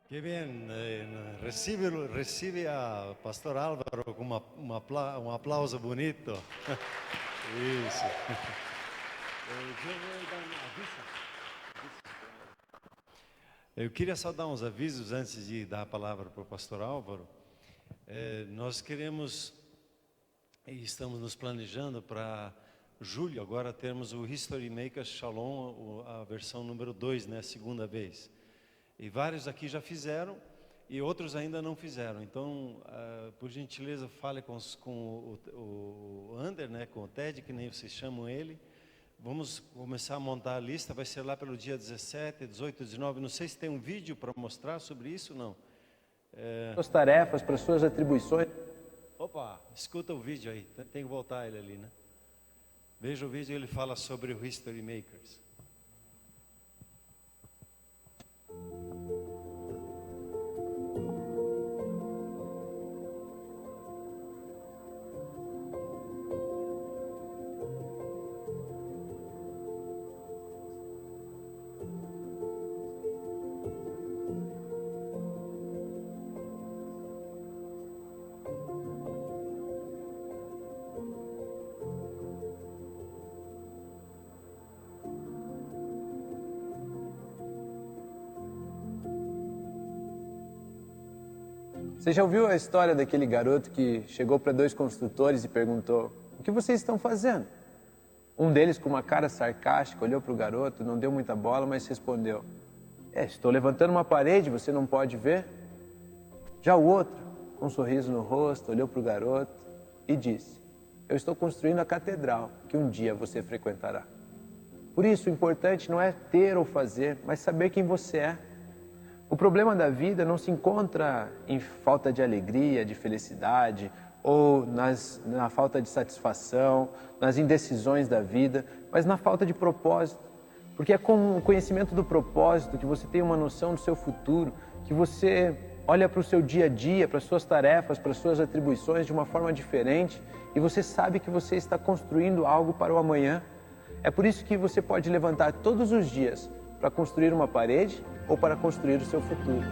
Que bem, recibe a pastor Álvaro com um aplauso bonito. Isso. Eu queria só dar uns avisos antes de dar a palavra para o pastor Álvaro. Nós queremos e estamos nos planejando para julho, agora termos o History Makers Shalom, a versão número 2, né, a segunda vez. E vários aqui já fizeram e outros ainda não fizeram. Então, por gentileza, fale com o Ander, né, com o Ted, que nem vocês chamam ele. Vamos começar a montar a lista, vai ser lá pelo dia 17, 18, 19. Não sei se tem um vídeo para mostrar sobre isso, não. Suas tarefas, para suas atribuições. Opa, escuta o vídeo aí, tem que voltar ele ali, né? Veja o vídeo, ele fala sobre o History Makers. Você já ouviu a história daquele garoto que chegou para dois construtores e perguntou: o que vocês estão fazendo? Um deles, com uma cara sarcástica, olhou para o garoto, não deu muita bola, mas respondeu: estou levantando uma parede, você não pode ver? Já o outro, com um sorriso no rosto, olhou para o garoto e disse: eu estou construindo a catedral que um dia você frequentará. Por isso, o importante não é ter ou fazer, mas saber quem você é. O problema da vida não se encontra em falta de alegria, de felicidade, ou na falta de satisfação, nas indecisões da vida, mas na falta de propósito. Porque é com o conhecimento do propósito que você tem uma noção do seu futuro, que você olha para o seu dia a dia, para as suas tarefas, para as suas atribuições de uma forma diferente, e você sabe que você está construindo algo para o amanhã. É por isso que você pode levantar todos os dias para construir uma parede ou para construir o seu futuro.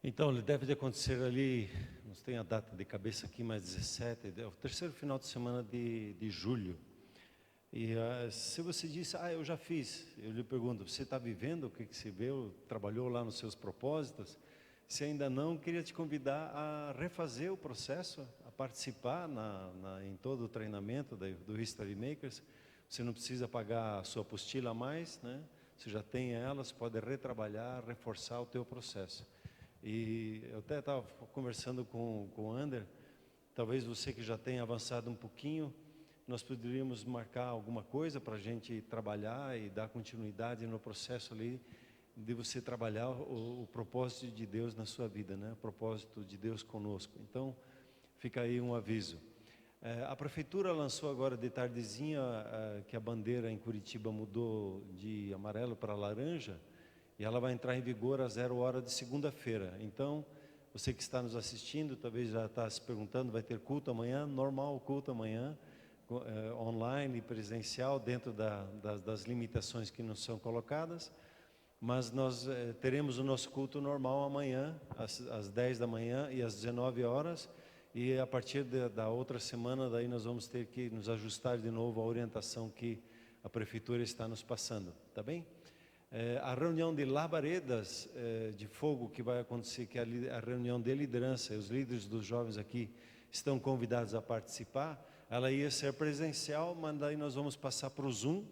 Então, ele deve de acontecer ali, não tem a data de cabeça aqui, mas 17, é o terceiro final de semana de julho. E se você disse, eu já fiz, eu lhe pergunto, você está vivendo o que você viu, trabalhou lá nos seus propósitos? Se ainda não, queria te convidar a refazer o processo, a participar em todo o treinamento do History Makers. Você não precisa pagar a sua apostila a mais, né? Você já tem ela, você pode retrabalhar, reforçar o teu processo. E eu até estava conversando com o Ander, talvez você que já tenha avançado um pouquinho, nós poderíamos marcar alguma coisa para a gente trabalhar e dar continuidade no processo ali, de você trabalhar o propósito de Deus na sua vida, né? O propósito de Deus conosco. Então, fica aí um aviso. A prefeitura lançou agora de tardezinha que a bandeira em Curitiba mudou de amarelo para laranja, e ela vai entrar em vigor às 0h de segunda-feira. Então, você que está nos assistindo, talvez já está se perguntando, vai ter culto amanhã? Normal culto amanhã, online, presencial, dentro das limitações que nos são colocadas. Mas nós teremos o nosso culto normal amanhã, às 10 da manhã e às 19h. E a partir da outra semana, daí nós vamos ter que nos ajustar de novo à orientação que a prefeitura está nos passando, tá bem? A reunião de labaredas de fogo que vai acontecer, que é a reunião de liderança, os líderes dos jovens aqui estão convidados a participar. Ela ia ser presencial, mas daí nós vamos passar para o Zoom,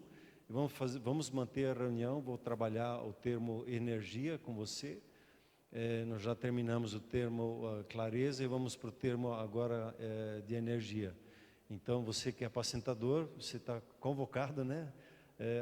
e vamos manter a reunião, vou trabalhar o termo energia com você. Nós já terminamos o termo clareza e vamos para o termo agora de energia. Então, você que é apacentador, você está convocado, né?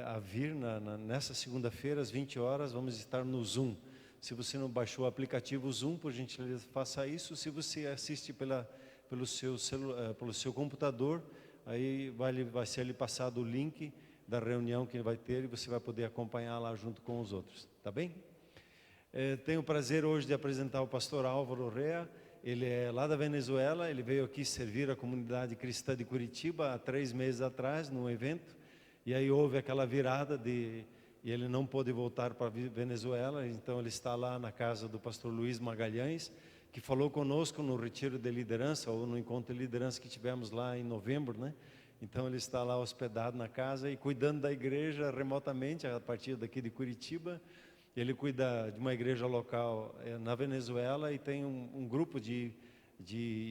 A vir nessa segunda-feira, às 20h, vamos estar no Zoom. Se você não baixou o aplicativo Zoom, por gentileza, faça isso. Se você assiste pelo seu computador, aí vai ser lhe passado o link da reunião que vai ter e você vai poder acompanhar lá junto com os outros, tá bem? Tenho o prazer hoje de apresentar o pastor Álvaro Rea. Ele é lá da Venezuela, ele veio aqui servir a comunidade cristã de Curitiba há 3 meses atrás, num evento, e aí houve aquela virada e ele não pôde voltar para a Venezuela, então ele está lá na casa do pastor Luiz Magalhães, que falou conosco no retiro de liderança, ou no encontro de liderança que tivemos lá em novembro, né? Então ele está lá hospedado na casa e cuidando da igreja remotamente, a partir daqui de Curitiba. Ele cuida de uma igreja local na Venezuela e tem um grupo de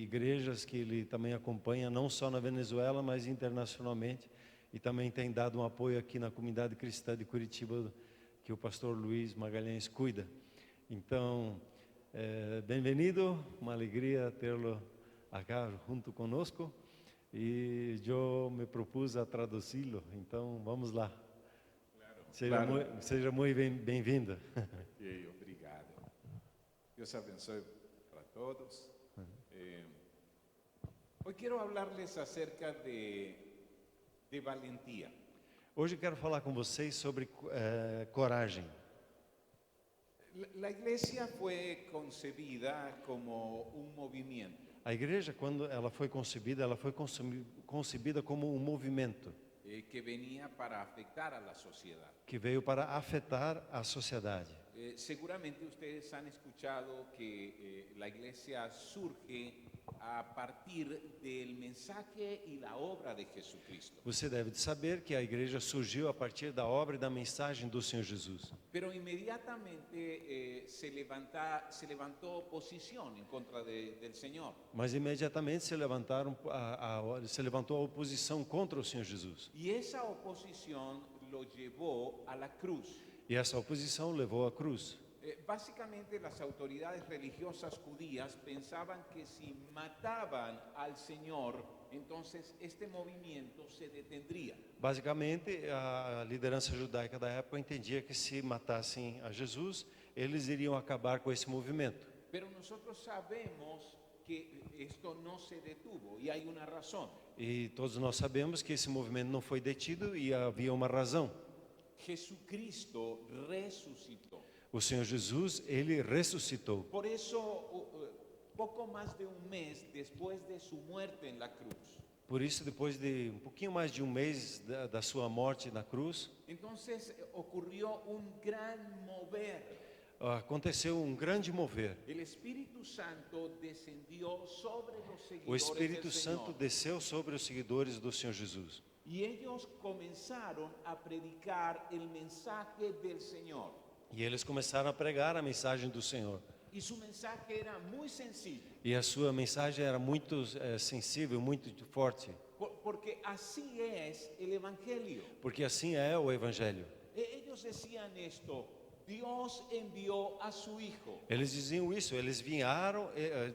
igrejas que ele também acompanha, não só na Venezuela, mas internacionalmente. E também tem dado um apoio aqui na comunidade cristã de Curitiba, que o pastor Luiz Magalhães cuida. Então, bem-vindo, uma alegria tê-lo aqui junto conosco. E eu me propus a traduzi-lo, então vamos lá. Seja muito bem-vindo. Obrigado. Deus abençoe para todos. Hoy quiero hablarles acerca de valentía. Hoje eu quero falar com vocês sobre coragem. La iglesia fue concebida como un movimiento A igreja, quando ela foi concebida como um movimento que venía para afectar a la sociedad. que veio para afetar a sociedade. Seguramente ustedes han escuchado que la iglesia surge a partir del mensaje y la obra de Jesucristo. Você deve saber que a igreja surgiu a partir da obra e da mensagem do Senhor Jesus. Pero inmediatamente se levantó oposición en contra del Señor. Mas imediatamente se levantou a oposição contra o Senhor Jesus. Y esa oposición lo llevó a la cruz. E essa oposição levou à cruz. Básicamente las autoridades religiosas judías pensaban que si mataban al Señor, entonces este movimiento se detendría. Basicamente, a liderança judaica da época entendia que se matassem a Jesus, eles iriam acabar com esse movimento. Pero nosotros sabemos que esto no se detuvo y hay una razón. E todos nós sabemos que esse movimento não foi detido e havia uma razão. Jesucristo resucitó. O Senhor Jesus, ele ressuscitou. Por eso, poco más de un mes después de su muerte en la cruz, Por isso, depois de pouquinho mais de um mês da sua morte na cruz, entonces ocurrió un gran mover. aconteceu um grande mover. El Espíritu Santo descendió sobre los O seguidores Espírito del Santo Señor. desceu sobre os seguidores do Senhor Jesus. Y ellos comenzaron a predicar el mensaje del Señor. E eles começaram a pregar a mensagem do Senhor. Y su mensaje era muy sencillo, E a sua mensagem era muito sensível, muito forte. porque así es el Evangelio. Porque assim é o Evangelho. Ellos decían esto: Dios envió a su Hijo. Eles diziam isso, eles vieram,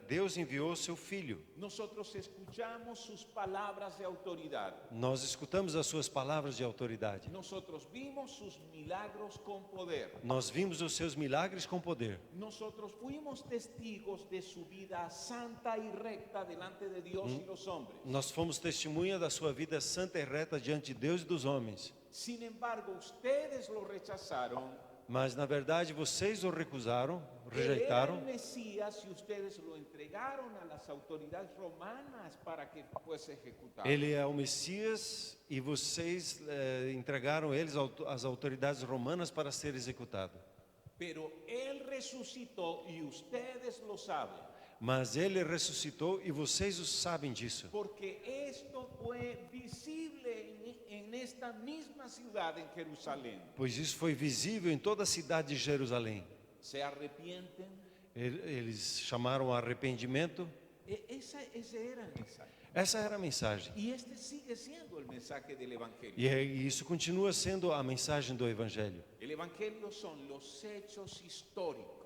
Deus enviou o seu Filho. Nosotros escuchamos sus palabras de autoridad. Nós escutamos as suas palavras de autoridade. Nosotros vimos sus milagros con poder. Nós vimos os seus milagres com poder. Nosotros fuimos testigos de su vida santa y recta delante de Dios y los hombres. Nós fomos testemunha da sua vida santa e reta diante de Deus e dos homens. Sin embargo, ustedes lo rechazaron. Mas na verdade vocês o recusaram, Él era rejeitaram. el Mesías y ustedes lo entregaron a las autoridades romanas para que fuese ejecutado. Ele é o Messias e vocês entregaram eles às autoridades romanas para ser executado. Pero Él resucitó y ustedes lo saben. Mas ele ressuscitou e vocês o sabem disso. Porque esto fue visible en esta misma ciudad, en Jerusalén. Pois isso foi visível em toda a cidade de Jerusalém. Se arrepienten. Eles chamaram a arrependimento. Ese era el mensaje. Essa era a mensagem. Y este sigue siendo el mensaje del Evangelio. E isso continua sendo a mensagem do Evangelho. El Evangelio son los hechos históricos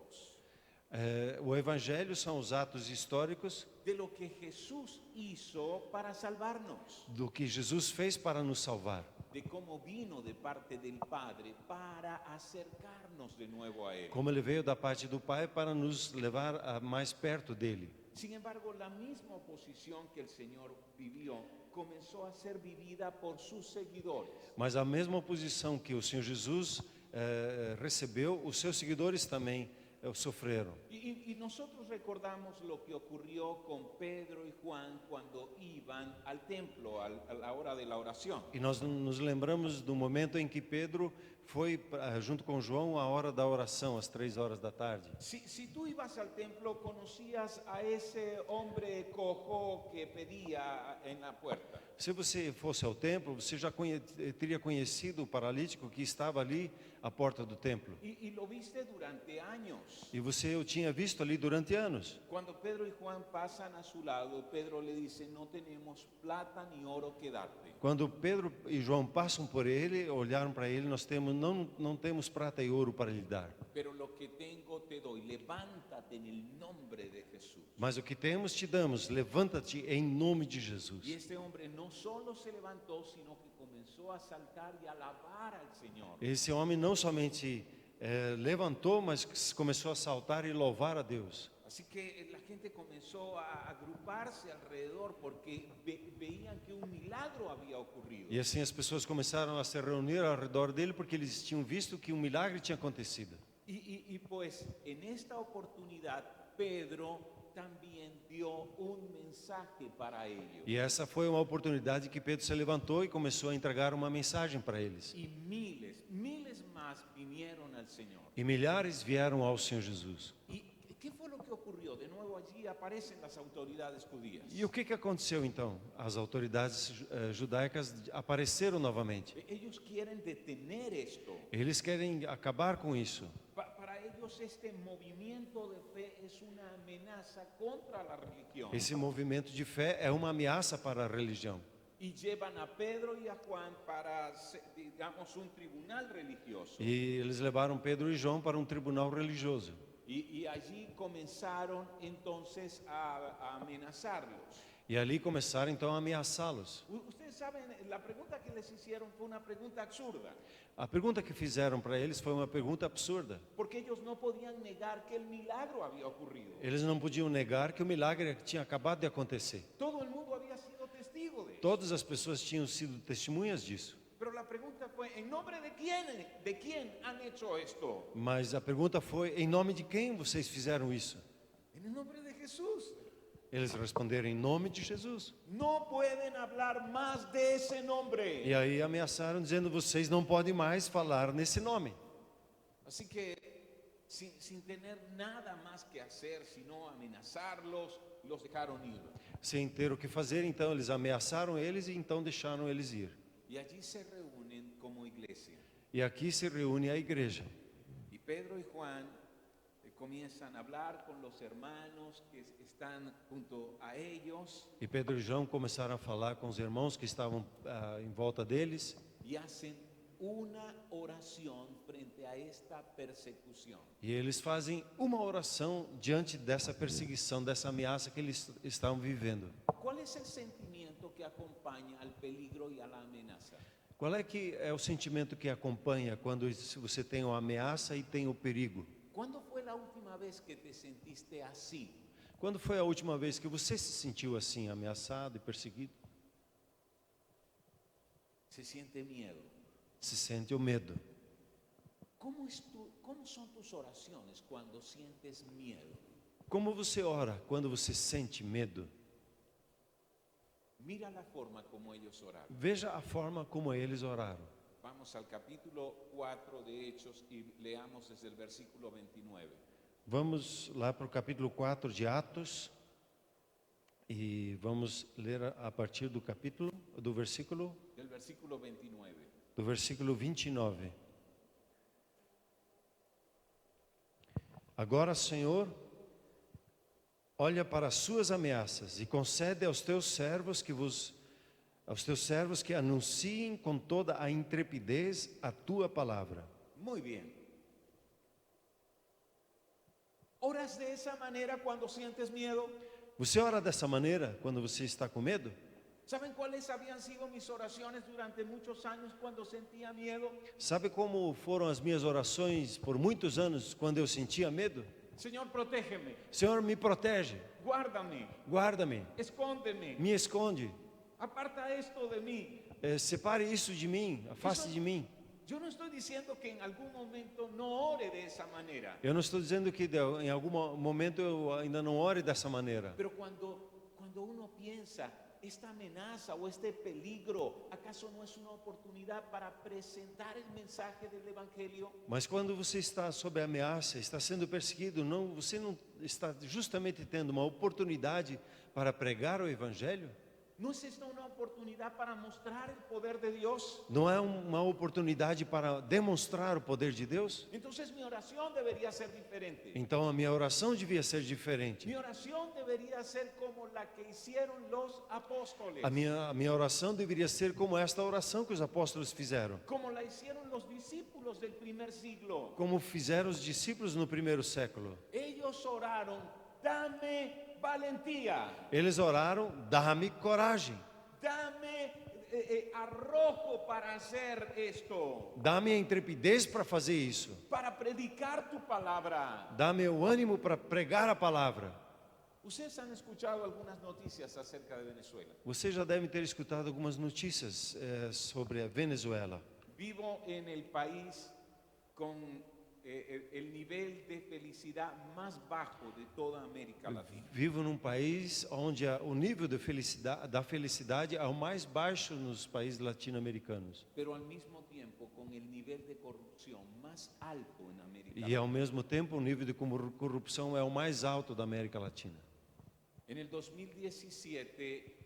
O Evangelho são os atos históricos de lo que Jesús hizo para salvarnos, do que Jesus fez para nos salvar. de cómo vino de parte del Padre para acercarnos de nuevo a Él. Como ele veio da parte do Pai para nos levar mais perto dele. Sin embargo, la misma oposición que el Señor vivió comenzó a ser vivida por sus seguidores. Mas a mesma posição que o Senhor Jesus recebeu, os seus seguidores também sofreram. Y nosotros recordamos lo que ocurrió con Pedro y Juan cuando iban al templo a la hora de la oración. E nós nos lembramos do momento em que Pedro foi junto com João à hora da oração, às 3 horas da tarde. Si tú ibas al templo, conocías a ese hombre cojo que pedía en la puerta. Se você fosse ao templo, você já teria conhecido o paralítico que estava ali à porta do templo. Y lo viste durante años. E você o tinha visto ali durante anos. Cuando Pedro y Juan pasan a su lado, Pedro le dice, no tenemos plata ni oro que darte. Quando Pedro e João passam por ele, olharam para ele, não temos prata e ouro para lhe dar. Pero lo que tengo te doy, levántate en el nombre de Jesús. Mas o que temos te damos, levanta-te em nome de Jesus. Y este hombre no solo se levantó, sino que comenzó a saltar y a alabar al Señor. Esse homem não somente levantou, mas começou a saltar e louvar a Deus. Así que la gente comenzó a agruparse alrededor porque veían que un milagro había ocurrido. E assim as pessoas começaram a se reunir ao redor dele porque eles tinham visto que um milagre tinha acontecido. Y pues en esta oportunidad Pedro también dio un mensaje para ellos. E essa foi uma oportunidade que Pedro se levantou e começou a entregar uma mensagem para eles. Y miles más vinieron al Señor. E milhares vieram ao Senhor Jesus. ¿Y qué fue lo que ocurrió? De nuevo allí aparecen las autoridades judías. E o que aconteceu então? As autoridades judaicas apareceram novamente. Ellos quieren detener esto. Eles querem acabar com isso. Para ellos este movimiento de fe es una amenaza contra la religión. Esse movimento de fé é uma ameaça para a religião. Y llevan a Pedro y a Juan para, digamos, un tribunal religioso. E eles levaram Pedro e João para um tribunal religioso. Y allí comenzaron entonces a amenazarlos. E ali começaram então a ameaçá-los. Ustedes saben, la pregunta que les hicieron fue una pregunta absurda, A pergunta que fizeram para eles foi uma pergunta absurda. porque ellos no podían negar que el milagro había ocurrido. Eles não podiam negar que o milagre tinha acabado de acontecer. Todo el mundo había sido testigo de eso. Todas as pessoas tinham sido testemunhas disso. Pero la pregunta fue, ¿en nombre de quién han hecho esto? Mas a pergunta foi: em nome de quem vocês fizeram isso? En el nombre de Jesús. Eles responderam: em nome de Jesus. No pueden hablar más de ese nombre. E aí ameaçaram, dizendo: vocês não podem mais falar nesse nome. Así que, sin tener nada más que hacer, sino amenazarlos, los dejaron ir. Sem ter o que fazer, então eles ameaçaram eles e então deixaram eles ir. Y allí se reúnen como iglesia. E aqui se reúne a igreja. Y Pedro y Juan comienzan a hablar con los hermanos que están junto a ellos E Pedro e João começaram a falar com os irmãos que estavam em volta deles. y hacen una oración frente a esta persecución. E eles fazem uma oração diante dessa perseguição, dessa ameaça que eles estão vivendo. ¿Cuál es el sentimiento que acompaña al peligro y a la amenaza? Qual é que é o sentimento que acompanha quando você tem uma ameaça e tem o perigo? ¿Cuándo fue la última vez que te sentiste así? Quando foi a última vez que você se sentiu assim, ameaçado e perseguido? Se siente miedo. Se sente o medo. ¿Cómo son tus oraciones cuando sientes miedo? Como você ora quando você sente medo? Mira la forma como ellos oraron. Veja a forma como eles oraram. Vamos al capítulo 4 de Hechos y leamos desde el versículo 29. Vamos lá para o capítulo 4 de Atos e vamos ler a partir do versículo Del versículo 29. do versículo 29. Agora, Senhor, olha para as suas ameaças e concede aos teus servos que anunciem com toda a intrepidez a tua palavra. Muy bien. ¿Oras de esa manera cuando sientes miedo? Você ora dessa maneira quando você está com medo? ¿Saben cuáles habían sido mis oraciones durante muchos años cuando sentía miedo? Sabe como foram as minhas orações por muitos anos quando eu sentia medo? Señor, protégeme, Senhor, me protege, guárdame, guarda-me, escóndeme. me esconde. aparta esto de mí. Separe isso de mim, afaste Isso- de mim. Yo no estoy diciendo que en algún momento no ore de esa manera, Eu não estou dizendo que em algum momento eu ainda não ore dessa maneira. pero cuando uno piensa, esta amenaza o este peligro, ¿acaso no es una oportunidad para presentar el mensaje del Evangelio? Mas quando você está sob ameaça, está sendo perseguido, você não está justamente tendo uma oportunidade para pregar o Evangelho? ¿No es esta una oportunidad para mostrar el poder de Dios? Não é uma oportunidade para demonstrar o poder de Deus? Entonces mi oración debería ser diferente. Então a minha oração devia ser diferente. Mi oración debería ser como la que hicieron los apóstoles, A minha oração deveria ser como esta oração que os apóstolos fizeram, como la hicieron los discípulos del primer siglo. como fizeram os discípulos no primeiro século. Ellos oraron, dame valentía, Eles oraram: dá-me coragem, dame arrojo para hacer esto, dá-me a intrepidez para fazer isso, para predicar tu palabra. dá-me o ânimo para pregar a palavra. Ustedes han escuchado algunas noticias acerca de Venezuela. Você já deve ter escutado algumas notícias sobre a Venezuela. Vivo en el país con el nivel de felicidad más bajo de toda América Latina. Vivo num país onde o nível da felicidade é o mais baixo nos países latino-americanos. Pero al mismo tiempo con el nivel de corrupción más alto en América E Latina. ao mesmo tempo o nível de corrupção é o mais alto da América Latina. En el 2017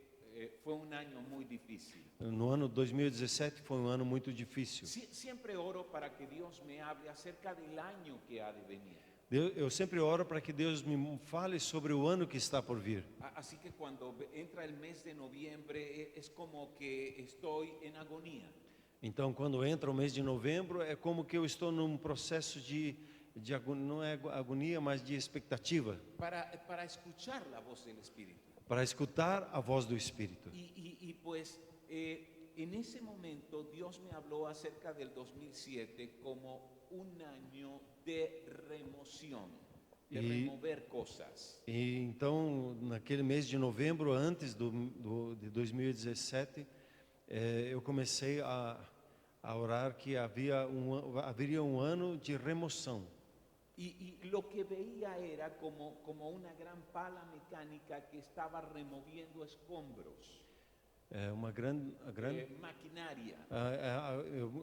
fue un año muy difícil. No ano 2017 foi um ano muito difícil. Siempre oro para que Dios me hable acerca del año que ha de venir. Eu sempre oro para que Deus me fale sobre o ano que está por vir. Así que cuando entra el mes de noviembre es como que estoy en agonía. Então, quando entra o mês de novembro, é como que eu estou num processo não é agonia, mas de expectativa, Para escuchar la voz del Espíritu. para escutar a voz do Espírito. Y pues en ese momento Dios me habló acerca del 2007 como un año de remoción, de remover cosas. E então, naquele mês de novembro, antes de 2017, eu comecei a orar que haveria um ano de remoção. Y lo que veía era como una gran pala mecánica que estaba removiendo escombros, maquinaria.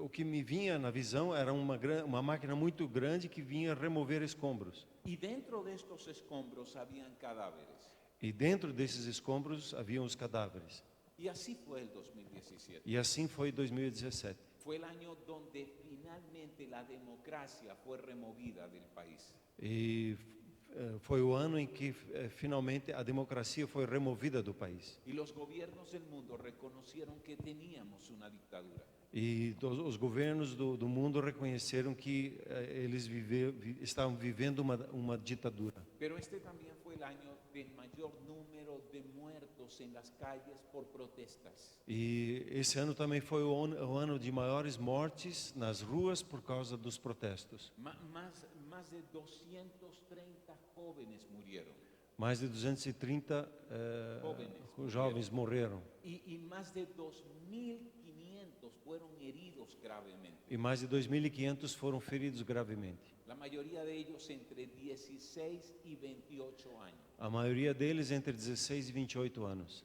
O que me vinha na visão era uma máquina muito grande que vinha remover escombros. Y dentro de estos escombros habían cadáveres. E dentro desses escombros haviam os cadáveres. Y así fue el 2017. E assim foi 2017. Fue el año donde finalmente la democracia fue removida del país. E foi o ano em que finalmente a democracia foi removida do país. Y los gobiernos del mundo reconocieron que teníamos una dictadura. E os governos do mundo reconheceram que eles estavam vivendo uma ditadura. Pero este también fue el año del mayor número de muertos en las calles por protestas. E esse ano também foi o ano de maiores mortes nas ruas por causa dos protestos. Más de 230 jóvenes murieron. Mais de 230 jovens morreram. Y más de 2.500 fueron heridos gravemente. E mais de 2.500 foram feridos gravemente. La mayoría de ellos entre 16 y 28 años. A maioria deles entre 16 e 28 anos.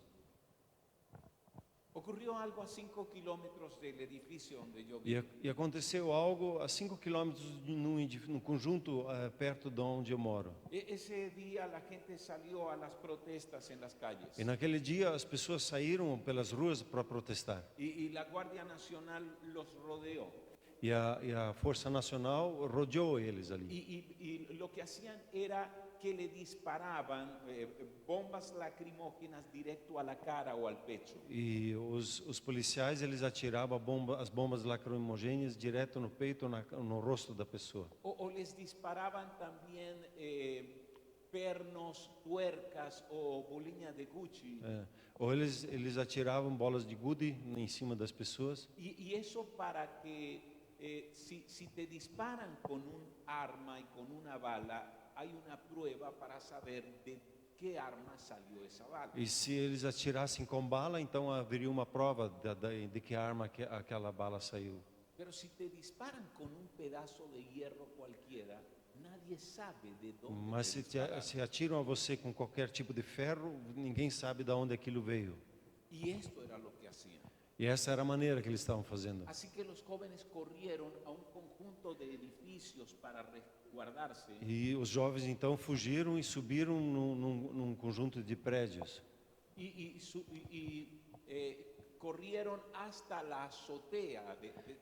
Ocurrió algo a 5 kilómetros del edificio donde yo vivo. E aconteceu algo a 5 quilômetros num conjunto perto de onde eu moro. Ese día la gente salió a las protestas en las calles. E naquele dia as pessoas saíram pelas ruas para protestar. Y la Guardia Nacional los rodeó. E a Força Nacional rodeou eles ali. Y lo que hacían era que le disparaban bombas lacrimógenas directo a la cara o al pecho. E os policiais eles atiravam as bombas lacrimogêneas direto no peito, no rosto da pessoa. O les disparaban también pernos, tuercas o bolinhas de Gucci. Ou eles atiravam bolas de gude em cima das pessoas. Y eso para que si te disparan con un arma y con una bala, hay una prueba para saber de qué arma salió esa bala. E se eles atirassem com bala, então haveria uma prova de que arma aquela bala saiu. Pero si te disparan con un pedazo de hierro cualquiera, nadie sabe de dónde Mas te se dispararon. se atiram a você com qualquer tipo de ferro, ninguém sabe de onde aquilo veio. Y esto era lo que hacían. E essa era a maneira que eles estavam fazendo. Así que los jóvenes corrieron a un conjunto de edificios para resguardarse. E os jovens então fugiram e subiram num conjunto de prédios. Corrieron hasta la azotea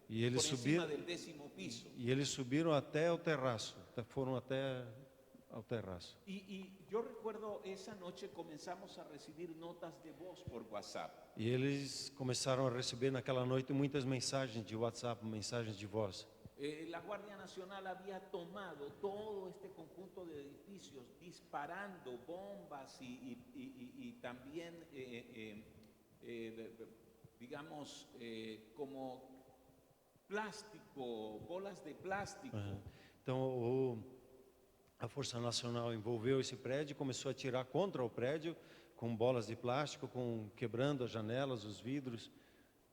Y ellos por encima subieron- del 10º piso. E eles subiram até o terraço, foram até ao terraço. Y yo recuerdo esa noche comenzamos a recibir notas de voz por WhatsApp. E eles começaram a receber naquela noite muitas mensagens de WhatsApp, mensagens de voz. La Guardia Nacional había tomado todo este conjunto de edificios disparando bombas y también, digamos, como plástico, bolas de plástico. Então a Força Nacional envolveu esse prédio, começou a atirar contra o prédio com bolas de plástico, quebrando as janelas, os vidros.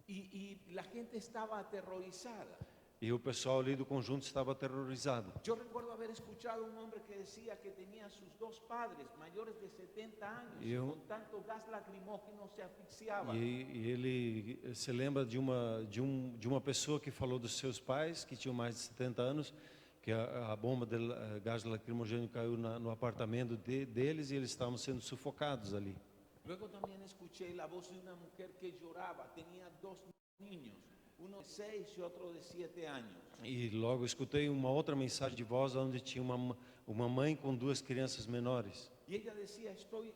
Y la gente estaba aterrorizada. E o pessoal ali do conjunto estava aterrorizado. Yo recuerdo haber escuchado un hombre que decía que tenía sus dos padres mayores de 70 años y Yo- con tanto gas lacrimógeno se asfixiaban. E ele se lembra de uma pessoa que falou dos seus pais, que tinham mais de 70 anos, que a bomba de gás lacrimogêneo caiu no apartamento deles e eles estavam sendo sufocados ali. Luego también escuché la voz de una mujer que lloraba, tenía dos niños, uno de 6 y otro de 7 años. E logo escutei uma outra mensagem de voz onde tinha uma mãe com duas crianças menores. Y ella decía, estoy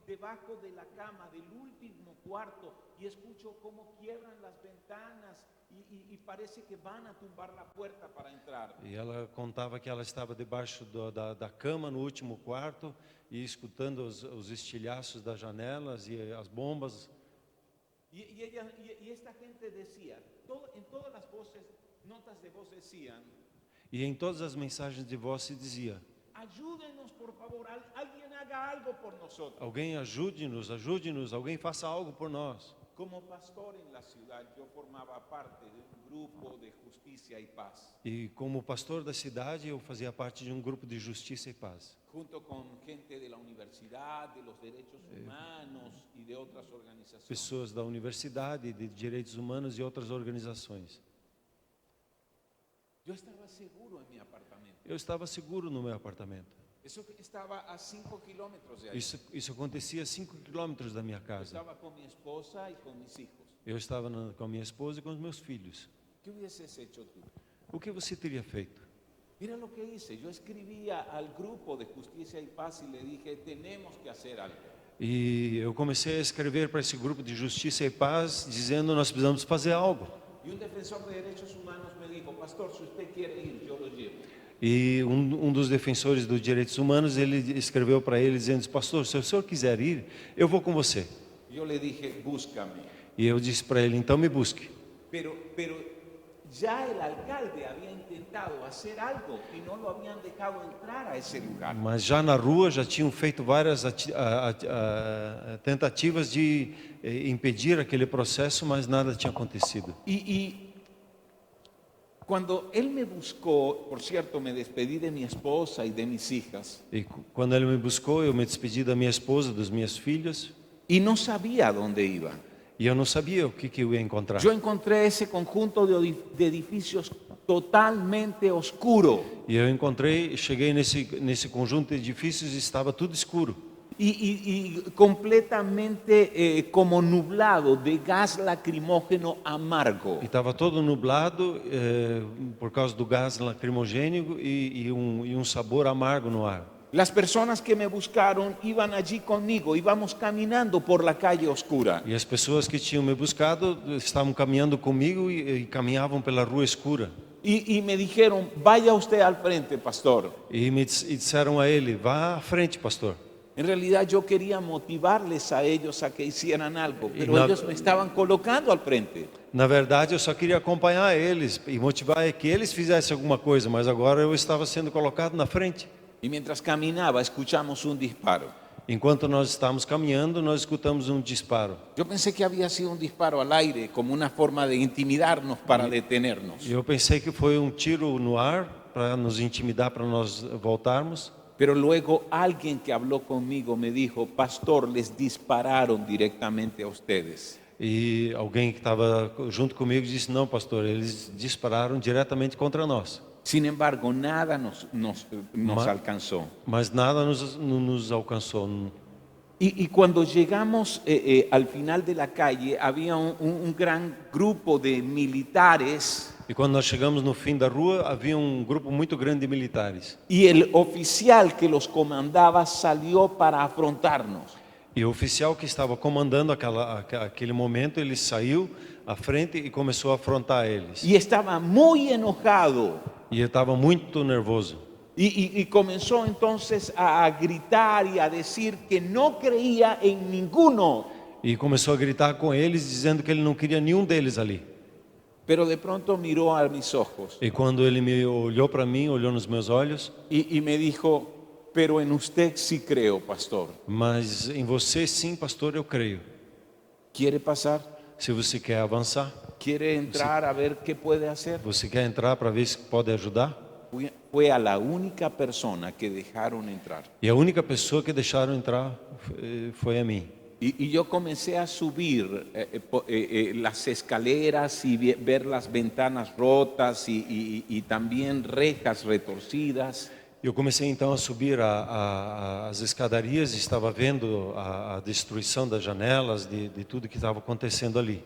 debajo de la cama del último cuarto y escucho cómo quiebran las ventanas y parece que van a tumbar la puerta para entrar. E ela contava que ela estava debaixo da cama no último quarto e escutando os estilhaços das janelas e as bombas. Y esta gente decía, en todas las voces, notas de voz decían, E em todas as mensagens de voz se dizia: ayúdenos por favor, alguien haga algo por nosotros. alguém ajude-nos, ajude-nos, alguém faça algo por nós. Como pastor en la ciudad, yo formaba parte de un grupo de justicia y paz, E como pastor da cidade, eu fazia parte de um grupo de justiça e paz, junto con gente de la universidad, de los derechos humanos y de otras organizaciones. pessoas da universidade, de direitos humanos e outras organizações. Yo estaba seguro en mi apartamento. Eu estava seguro no meu apartamento. Eso estaba a 5 kilómetros de ahí. Isso acontecia a 5 quilômetros da minha Yo casa. estaba con mi esposa y con mis hijos. Eu estava com a minha esposa e com os meus filhos. ¿Qué hubieses hecho tú? O que você teria feito? Mira lo que hice. Yo escribía al grupo de justicia y paz y le dije, tenemos que hacer algo. E eu comecei a escrever para esse grupo de justiça e paz, dizendo: nós precisamos fazer algo. Y un defensor de derechos humanos me dijo, pastor, si usted quiere ir, yo lo llevo. E um dos defensores dos direitos humanos, ele escreveu para ele dizendo: pastor, se o senhor quiser ir, eu vou com você. Yo le dije, búscame. E eu disse para ele: então me busque. Pero ya el alcalde había intentado hacer algo y no lo habían dejado entrar a ese lugar. Mas já na rua já tinham feito várias tentativas de impedir aquele processo, mas nada tinha acontecido. Y cuando él me buscó, por cierto, me despedí de mi esposa y de mis hijas E quando ele me buscou, eu me despedi da minha esposa, dos meus filhos, y no sabía a dónde iba. e eu não sabia o que eu ia encontrar. Yo encontré ese conjunto de edificios totalmente oscuro E eu cheguei nesse conjunto de edifícios e estava tudo escuro. y completamente como nublado de gas lacrimógeno amargo. E estava todo nublado por causa do gás lacrimogêneo e um sabor amargo no ar. Las personas que me buscaron iban allí conmigo, íbamos caminando por la calle oscura. E as pessoas que tinham me buscado estavam caminhando comigo e caminhavam pela rua escura. Y me dijeron, vaya usted al frente, pastor. E disseram a ele: vá à frente, pastor. En realidad yo quería motivarles a ellos a que hicieran algo, pero no- ellos me estaban colocando al frente. Na verdade, eu só queria acompanhar eles e motivar que eles fizessem alguma coisa, mas agora eu estava sendo colocado na frente. Y mientras caminaba escuchamos un disparo. Enquanto nós estávamos caminhando, nós escutamos um disparo. Yo pensé que había sido un disparo al aire, como una forma de intimidarnos para detenernos. E eu pensei que foi um tiro no ar para nos intimidar, para nós voltarmos. Pero luego alguien que habló conmigo me dijo, pastor, les dispararon directamente a ustedes. E alguém que estava junto comigo disse: não, pastor, eles dispararam diretamente contra nós. Sin embargo, nada nos alcanzó. Mas nada nos alcançou. Y cuando llegamos al final de la calle, había un gran grupo de militares. E quando nós chegamos no fim da rua, havia um grupo muito grande de militares. Y el oficial que los comandaba salió para afrontarnos. E o oficial que estava comandando aquele momento, ele saiu à frente e começou a afrontar eles. Y estaba muy enojado. E ele estava muito nervoso. Y comenzó entonces a gritar y a decir que no creía en ninguno. E começou a gritar com eles, dizendo que ele não queria nenhum deles ali. Pero de pronto miró a mis ojos E quando ele me olhou para mim, olhou nos meus olhos, y me dijo, pero en usted sí creo, pastor. mas em você sim, pastor, eu creio. ¿Quiere pasar? Se você quer avançar, ¿Quiere entrar a ver qué puede hacer? você quer entrar para ver se pode ajudar? Fue a la única persona que dejaron entrar. E a única pessoa que deixaram entrar foi a mim. Y yo comencé a subir las escaleras y ver las ventanas rotas y también rejas retorcidas. Eu comecei então a subir as escadarias e estava vendo a destruição das janelas, de tudo que estava acontecendo ali.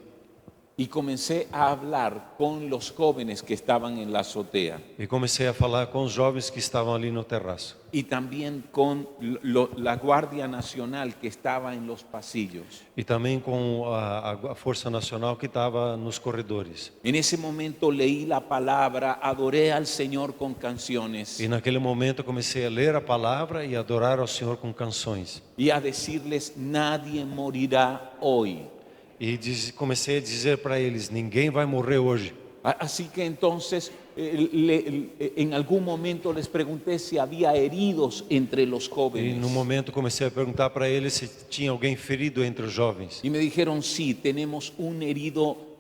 Y comencé a hablar con los jóvenes que estaban en la azotea E comecei a falar com os jovens que estavam ali no terraço. y también con la Guardia Nacional que estaba en los pasillos. E também com a Força Nacional que estava nos corredores. En ese momento leí la palabra, adoré al Señor con canciones E naquele momento eu comecei a ler a palavra e adorar ao Senhor com canções. y a decirles, nadie morirá hoy. E comecei a dizer para eles: ninguém vai morrer hoje. Así que entonces en algún momento les pregunté si había heridos entre los E jóvenes. no momento comecei a perguntar para eles se tinha alguém ferido entre os jovens. Y me dijeron, sí, tenemos un herido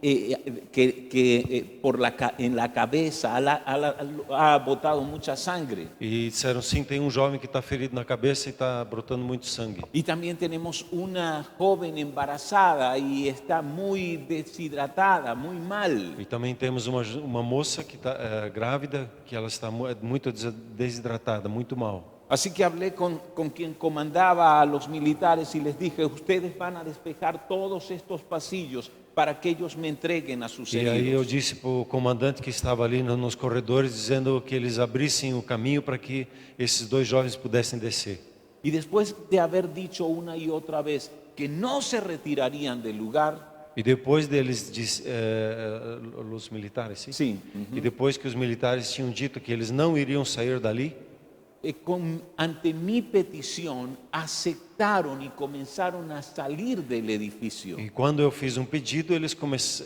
en la cabeza ha botado mucha sangre. E disseram: sim, tem um jovem que está ferido na cabeça e está brotando muito sangue. Y también tenemos una joven embarazada y está muy deshidratada, muy mal. E também temos uma moça que está grávida, que ela está muito desidratada, muito mal. Así que hablé con quien comandaba a los militares y les dije, ustedes van a despejar todos estos pasillos para que ellos me entreguen a sus E aí eu heridos. disse para o comandante que estava ali nos corredores, dizendo que eles abrissem o caminho para que esses dois jovens pudessem descer. Y después de haber dicho una y otra vez que no se retirarían del lugar, E depois deles, os militares, sim? sí, E depois que os militares tinham dito que eles não iriam sair dali, ante mi petición aceptaron y comenzaron a salir del edificio. e quando eu fiz um pedido,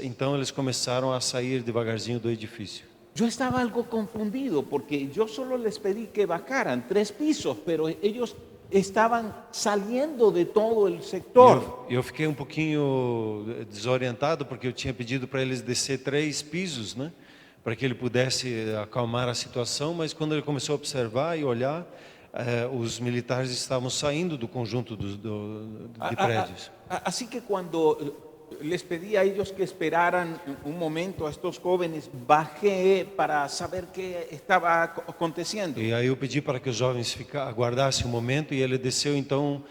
então eles começaram a sair devagarzinho do edifício. Yo estaba algo confundido porque yo solo les pedí que bajaran 3 pisos, pero ellos estaban saliendo de todo el sector. Eu fiquei um pouquinho desorientado, porque eu tinha pedido para eles descer 3 pisos, né? Para que ele pudesse acalmar a situação, mas quando ele começou a observar e olhar, os militares estavam saindo do conjunto de prédios. Así que cuando les pedí a ellos que esperaran un momento a estos jóvenes, bajé para saber qué estaba aconteciendo. E aí eu pedi para que os jovens aguardassem um momento, e ele desceu então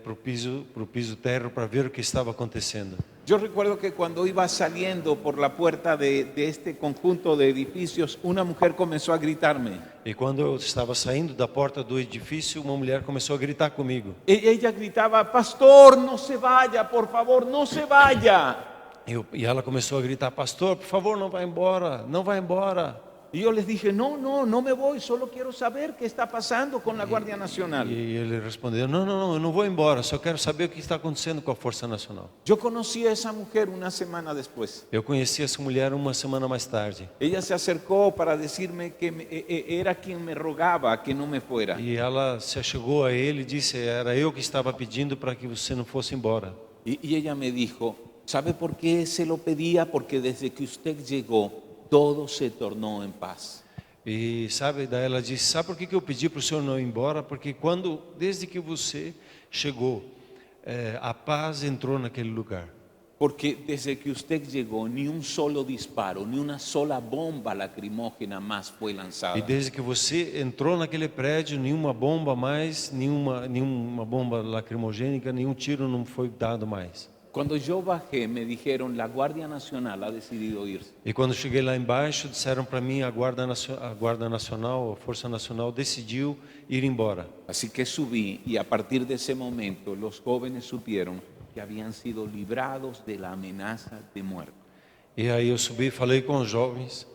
para o piso térreo para ver o que estava acontecendo. Yo recuerdo que cuando iba saliendo por la puerta de este conjunto de edificios, una mujer comenzó a gritarme. E quando eu estava saindo da porta do edifício, uma mulher começou a gritar comigo. Ella gritaba, pastor, no se vaya, por favor, no se vaya. E ela começou a gritar: pastor, por favor, não vá embora, não vá embora. Y yo les dije, no me voy, solo quiero saber qué está pasando con la Guardia Nacional. E ele respondeu: não, eu não vou embora, só quero saber o que está acontecendo com a Força Nacional. Yo conocí a esa mujer una semana después. Eu conheci essa mulher uma semana mais tarde. Ella se acercó para decirme que era quien me rogaba que no me fuera. E ela se achegou a ele e disse: era eu que estava pedindo para que você não fosse embora. Y ella me dijo, ¿sabe por qué se lo pedía? Porque desde que usted llegó, todo se tornó en paz. E sabe, daí ela disse: sabe por que eu pedi para o senhor não ir embora? Porque desde que você chegou, a paz entrou naquele lugar. Porque desde que usted llegó, ni un solo disparo, ni una sola bomba lacrimógena más fue lanzada. E desde que você entrou naquele prédio, nenhuma bomba mais, nenhuma bomba lacrimogênica, nenhum tiro não foi dado mais. Cuando yo bajé, me dijeron, la Guardia Nacional ha decidido irse. E quando cheguei lá embaixo, disseram para mim: a Guarda Nacional, a Força Nacional decidiu ir embora. Así que subí y a partir de ese momento los jóvenes supieron que habían sido librados de la amenaza de muerte. E aí eu subi, falei com os jovens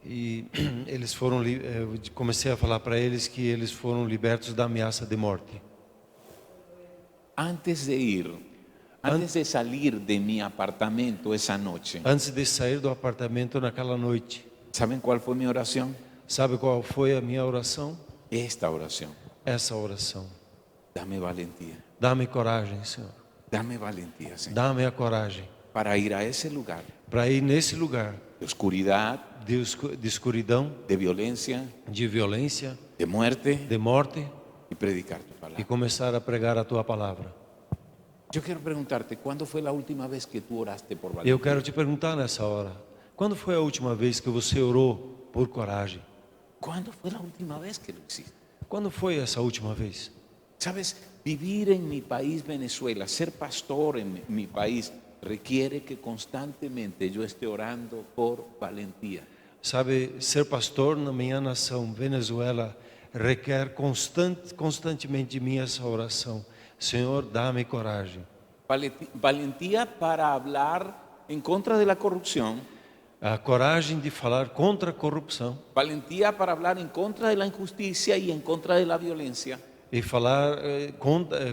e eles foram, eu comecei a falar para eles que eles foram libertos da ameaça de morte. Antes de salir de mi apartamento esa noche, Antes de sair do apartamento naquela noite, ¿saben cuál fue mi oración? sabe qual foi a minha oração? Esta oración. Essa oração: Dame valentía. dá-me coragem, Senhor. Dame valentía, Señor, Dá-me a coragem para ir a ese lugar para ir nesse lugar de oscuridad, de escuridão, de violencia, de violência, de muerte de morte y predicar tu e palabra. começar a pregar a tua palavra. Yo quiero preguntarte, ¿cuándo fue la última vez que tú oraste por valentía? Eu quero te perguntar nessa hora: quando foi a última vez que você orou por coragem? ¿Cuándo fue la última vez que lo hiciste? Quando foi essa última vez? Sabes, vivir en mi país Venezuela, ser pastor en mi país, requiere que constantemente yo esté orando por valentía. Sabe, ser pastor na minha nação, Venezuela, requer constantemente de mim essa oração: Senhor, dá-me coragem. Valentía para hablar en contra de la corrupción, A coragem de falar contra a corrupção valentía para hablar en contra de la injusticia y en contra de la violencia, e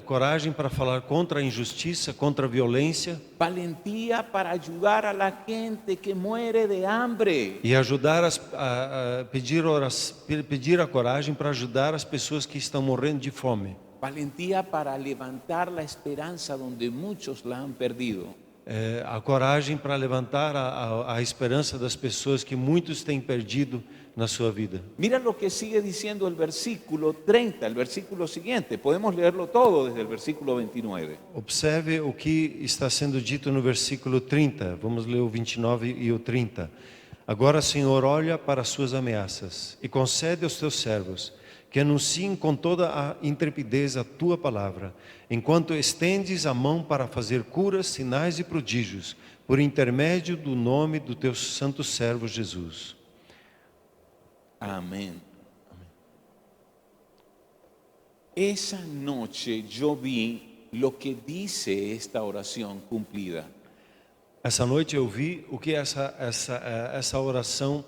coragem para falar contra a injustiça, contra a violência valentía para ayudar a la gente que muere de hambre, e ajudar pedir a coragem para ajudar as pessoas que estão morrendo de fome. valentía para levantar la esperanza donde muchos la han perdido. A coragem para levantar a esperança das pessoas que muitos têm perdido na sua vida. Mira lo que sigue diciendo el versículo 30, el versículo siguiente. Podemos leerlo todo desde el versículo 29. Observe o que está sendo dito no versículo 30. Vamos ler o 29 e o 30. Agora, Senhor, olha para as suas ameaças e concede aos teus servos que anunciem com toda a intrepidez a tua palavra, enquanto estendes a mão para fazer curas, sinais e prodígios, por intermédio do nome do teu santo servo Jesus. Amén. Esa noche yo vi lo que dice esta oración cumplida. Essa noite eu vi o que essa oração,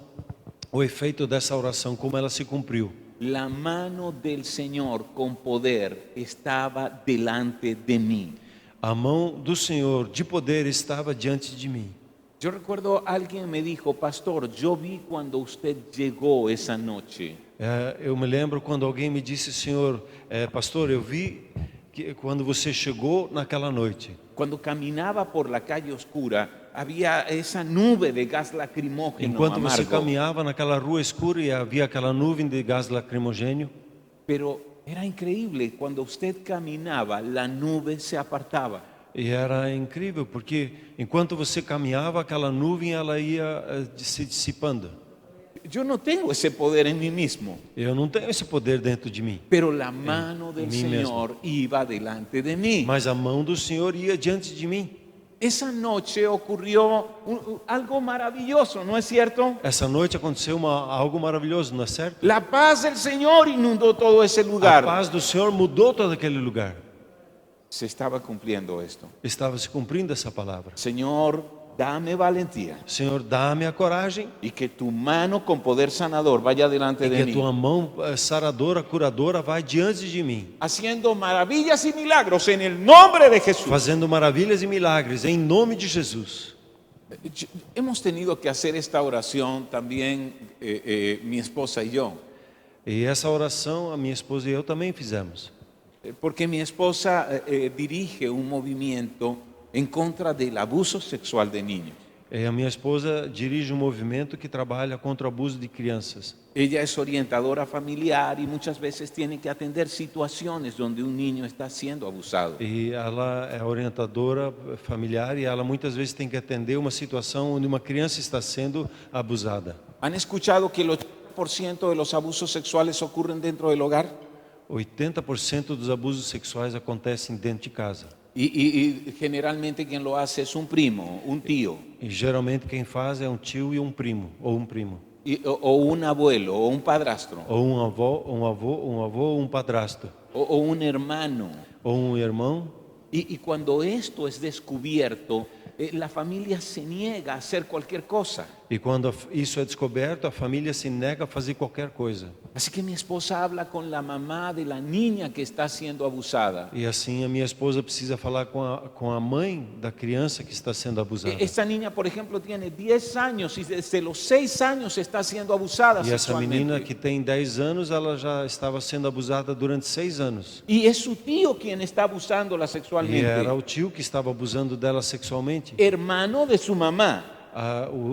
o efeito dessa oração, como ela se cumpriu. La mano del Señor con poder estaba delante de mí. A mão do Senhor de poder estava diante de mim. Yo recuerdo alguien me dijo, pastor, yo vi cuando usted llegó esa noche. Eu me lembro quando alguém me disse: Senhor, pastor, eu vi que quando você chegou naquela noite. Cuando caminaba por la calle oscura, había esa nube de gas lacrimógeno Enquanto você amargo. caminhava naquela rua escura e havia aquela nuvem de gás lacrimogêneo, Pero era increíble, cuando usted caminaba, la nube se apartaba. e era incrível porque enquanto você caminhava, aquela nuvem ela ia se dissipando. Yo no tengo ese poder en mí mismo, Eu não tenho esse poder dentro de mim, pero la mano del mí Señor iba delante de mí. mas a mão do Senhor ia diante de mim. Esa noche ocurrió algo maravilloso, ¿no es cierto? Essa noite aconteceu algo maravilhoso, não é certo? La paz del Señor inundó todo ese A lugar. paz do Senhor mudou todo aquele lugar. Se estava cumpliendo esto. Estava se cumprindo essa palavra. Señor, dame valentía Senhor, dá-me a coragem y que tu mano con poder sanador vaya delante e que de a mí, tua mão saradora, curadora, vai diante de mim, haciendo maravillas y milagros en el nombre de Jesús. fazendo maravilhas e milagres, em nome de Jesus. Hemos tenido que hacer esta oración también mi esposa y yo, E essa oração, a minha esposa e eu também fizemos. porque mi esposa dirige un movimiento en contra del abuso sexual de niños. A minha esposa dirige um movimento que trabalha contra o abuso de crianças. Ella es orientadora familiar y muchas veces tiene que atender situaciones donde un niño está siendo abusado. E ela é orientadora familiar e ela muitas vezes tem que atender uma situação onde uma criança está sendo abusada. ¿Han escuchado que el 80% de los abusos sexuales ocurren dentro del hogar? 80% dos abusos sexuais acontecem dentro de casa. Y generalmente quien lo hace es un primo, un tío, E geralmente quem faz é um tio e um primo, ou um primo, o un abuelo, o un padrastro, ou um avô ou um padrasto, o un hermano. ou um irmão. Y cuando esto es descubierto, la familia se niega a hacer cualquier cosa. E quando isso é descoberto, a família se nega a fazer qualquer coisa. Así que mi esposa habla con la mamá de la niña que está siendo abusada. E assim a minha esposa precisa falar com a mãe da criança que está sendo abusada. Esta niña, por ejemplo, tiene 10 años y desde los 6 años está siendo abusada E essa menina sexualmente. que tem 10 anos, ela já estava sendo abusada durante 6 anos. Y es su tío quien está abusándola E sexualmente. era o tio que estava abusando dela sexualmente, Hermano de su mamá.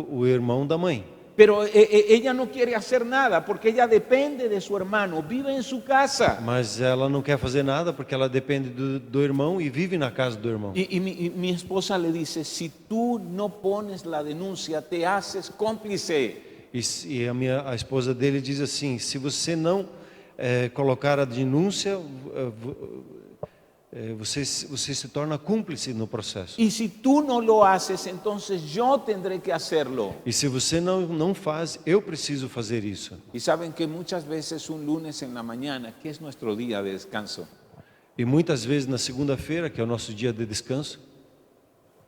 o irmão da mãe. Pero ella no quiere hacer nada porque ella depende de su hermano, vive en su casa. Mas ela não quer fazer nada porque ela depende do irmão e vive na casa do irmão. Y mi esposa le dice, si tú no pones la denuncia, te haces cómplice. E a esposa dele diz assim: se você não colocar a denúncia, você se torna cúmplice no processo. Y si tú no lo haces, entonces yo tendré que hacerlo. E se você não faz, eu preciso fazer isso. Y saben que muchas veces un lunes en la mañana, que es nuestro día de descanso, E muitas vezes na segunda-feira, que é o nosso dia de descanso,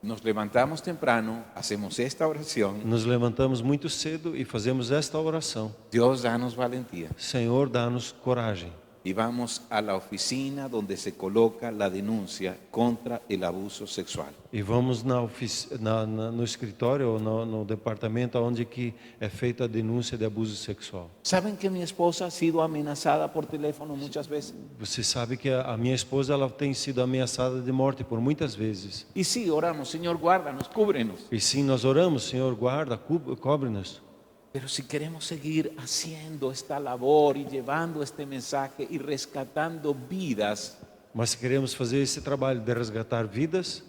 nos levantamos temprano, hacemos esta oración. nos levantamos muito cedo e fazemos esta oração: Dios, danos valentía. Senhor, dá-nos coragem. Y vamos a la oficina donde se coloca la denuncia contra el abuso sexual. E vamos no escritório ou no departamento onde que é feita a denúncia de abuso sexual. ¿Saben que mi esposa ha sido amenazada por teléfono muchas veces? Você sabe que a minha esposa ela tem sido ameaçada de morte por muitas vezes. Y sí, oramos, Señor, guárdanos, cúbrenos. E sim, nós oramos: Senhor, guarda, cobre-nos. Pero si queremos seguir haciendo esta labor y llevando este mensaje y rescatando vidas, Mas se queremos fazer esse trabalho de resgatar vidas,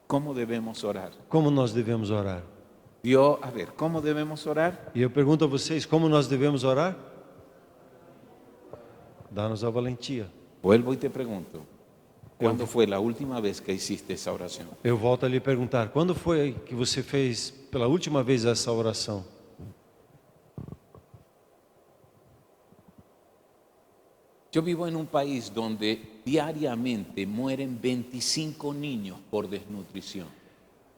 ¿cómo debemos orar? como nós devemos orar? A ver, ¿cómo debemos orar? E eu pergunto a vocês: como nós devemos orar? Dá-nos a valentia. Vuelvo y te pregunto, ¿cuándo fue la última vez que hiciste esa oración? Eu volto a lhe perguntar: quando foi que você fez pela última vez essa oração? Yo vivo en un país donde diariamente mueren 25 niños por desnutrición.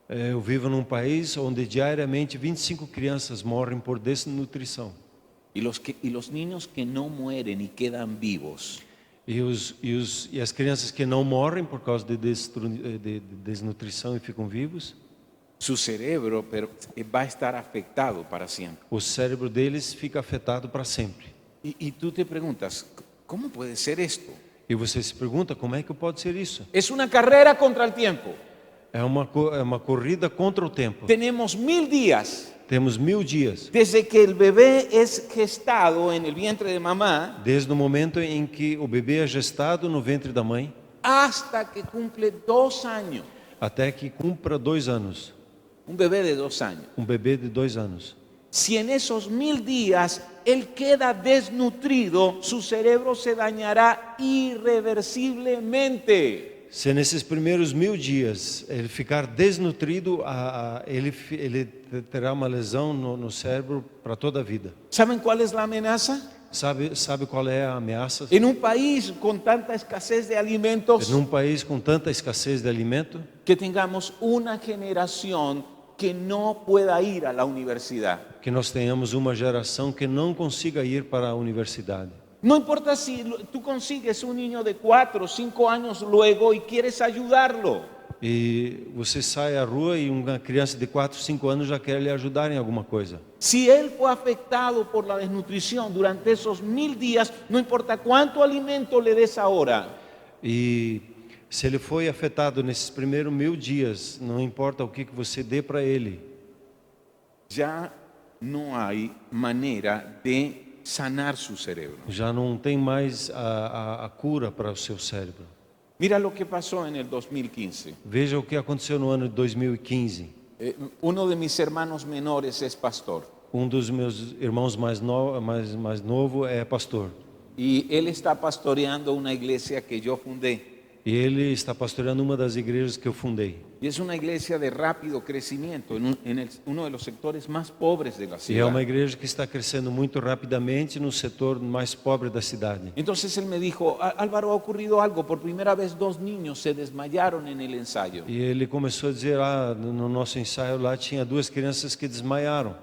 Eu vivo num país onde diariamente 25 crianças morrem por desnutrição. Y los niños que no mueren y quedan vivos, E as crianças que não morrem por causa de desnutrição e ficam vivos, su cerebro va a estar afectado para siempre. o cérebro deles fica afetado para sempre. Y tú te preguntas, ¿cómo puede ser esto? E você se pergunta: como é que pode ser isso? Es una carrera contra el tiempo. É uma corrida contra o tempo. Tenemos 1000 días Temos 1000 dias, desde que el bebé es gestado en el vientre de mamá desde o momento em que o bebê é gestado no ventre da mãe, hasta que cumple 2 años. até que cumpra 2 anos. Un bebé de 2 años. Um bebê de 2 anos. Si en esos 1000 días él queda desnutrido, su cerebro se dañará irreversiblemente. Se nesses primeiros 1000 dias ele ficar desnutrido, ele terá uma lesão no cérebro para toda a vida. ¿Saben cuál es la amenaza? Sabe qual é a ameaça? En un país con tanta escasez de alimentos, Num país com tanta escassez de alimento, que tengamos una generación que no pueda ir a la universidad. que nós tenhamos uma geração que não consiga ir para a universidade. No importa si tú consigues un niño de 4 o 5 años luego y quieres ayudarlo. E você sai à rua e uma criança de 4, 5 anos já quer lhe ajudar em alguma coisa. Si él fue afectado por la desnutrición durante esos 1000 días, no importa cuánto alimento le des ahora, E se ele foi afetado nesses primeiros 1000 dias, não importa o que você dê para ele, ya no hay manera de sanar su cerebro. já não tem mais a cura para o seu cérebro. Mira lo que pasó en el 2015. Veja o que aconteceu no ano de 2015. Uno de mis hermanos menores es pastor Dos meus irmãos mais novo é pastor. y él está pastoreando una iglesia que yo fundé. E ele está pastoreando uma das igrejas que eu fundei. Y es una iglesia de rápido crecimiento en uno de los sectores más pobres de la E é ciudad. uma igreja que está crescendo muito rapidamente no setor mais pobre da cidade. Entonces él me dijo, Álvaro, ha ocurrido algo. Por primera vez 2 niños se desmayaron en el ensayo. E ele começou a dizer, no nosso ensaio lá tinha 2 crianças que desmaiaram.